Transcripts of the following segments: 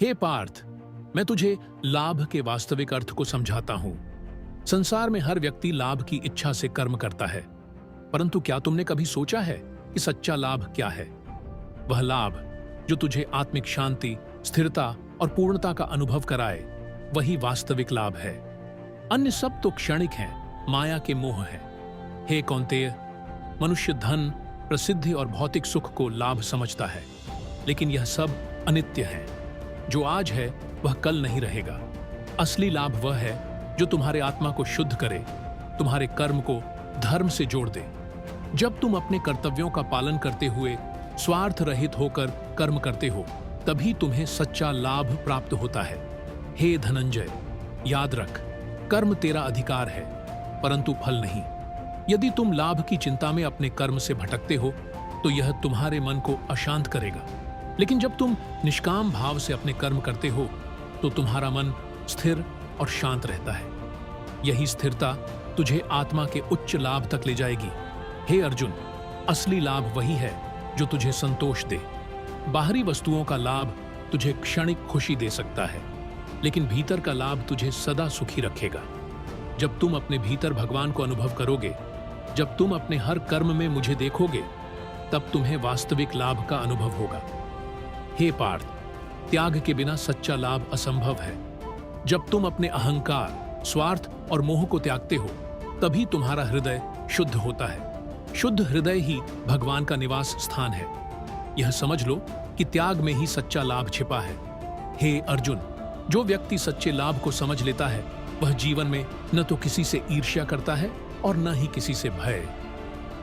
हे पार्थ, मैं तुझे लाभ के वास्तविक अर्थ को समझाता हूं। संसार में हर व्यक्ति लाभ की इच्छा से कर्म करता है, परंतु क्या तुमने कभी सोचा है कि सच्चा लाभ क्या है? वह लाभ जो तुझे आत्मिक शांति, स्थिरता और पूर्णता का अनुभव कराए, वही वास्तविक लाभ है। अन्य सब तो क्षणिक हैं, माया के मोह है। हे कौन्तेय, मनुष्य धन, प्रसिद्धि और भौतिक सुख को लाभ समझता है, लेकिन यह सब अनित्य है। जो आज है वह कल नहीं रहेगा। असली लाभ वह है जो तुम्हारे आत्मा को शुद्ध करे, तुम्हारे कर्म को धर्म से जोड़ दे। जब तुम अपने कर्तव्यों का पालन करते हुए स्वार्थ रहित होकर कर्म करते हो, तभी तुम्हें सच्चा लाभ प्राप्त होता है। हे धनंजय, याद रख, कर्म तेरा अधिकार है, परंतु फल नहीं। यदि तुम लाभ की चिंता में अपने कर्म से भटकते हो, तो यह तुम्हारे मन को अशांत करेगा। लेकिन जब तुम निष्काम भाव से अपने कर्म करते हो, तो तुम्हारा मन स्थिर और शांत रहता है। यही स्थिरता तुझे आत्मा के उच्च लाभ तक ले जाएगी। हे अर्जुन, असली लाभ वही है जो तुझे संतोष दे। बाहरी वस्तुओं का लाभ तुझे क्षणिक खुशी दे सकता है, लेकिन भीतर का लाभ तुझे सदा सुखी रखेगा। जब तुम अपने भीतर भगवान को अनुभव करोगे, जब तुम अपने हर कर्म में मुझे देखोगे, तब तुम्हें वास्तविक लाभ का अनुभव होगा। हे पार्थ, त्याग के बिना सच्चा लाभ असंभव है। जब तुम अपने अहंकार, स्वार्थ और मोह को त्यागते हो, तभी तुम्हारा हृदय शुद्ध होता है। शुद्ध हृदय ही भगवान का निवास स्थान है। यह समझ लो कि त्याग में ही सच्चा लाभ छिपा है। हे अर्जुन, जो व्यक्ति सच्चे लाभ को समझ लेता है, वह जीवन में न तो किसी से ईर्ष्या करता है और न ही किसी से भय।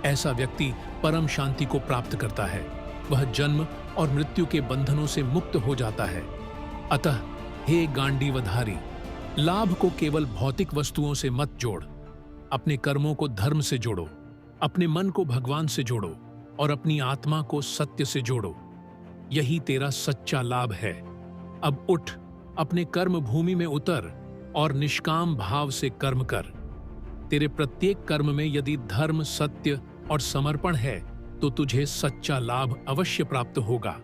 ऐसा व्यक्ति परम शांति को प्राप्त करता है। वह जन्म और मृत्यु के बंधनों से मुक्त हो जाता है। अतः हे गांडीवधारी, लाभ को केवल भौतिक वस्तुओं से मत जोड़। अपने कर्मों को धर्म से जोड़ो, अपने मन को भगवान से जोड़ो और अपनी आत्मा को सत्य से जोड़ो। यही तेरा सच्चा लाभ है। अब उठ, अपने कर्म भूमि में उतर और निष्काम भाव से कर्म कर। तेरे प्रत्येक कर्म में यदि धर्म, सत्य और समर्पण है, तो तुझे सच्चा लाभ अवश्य प्राप्त होगा।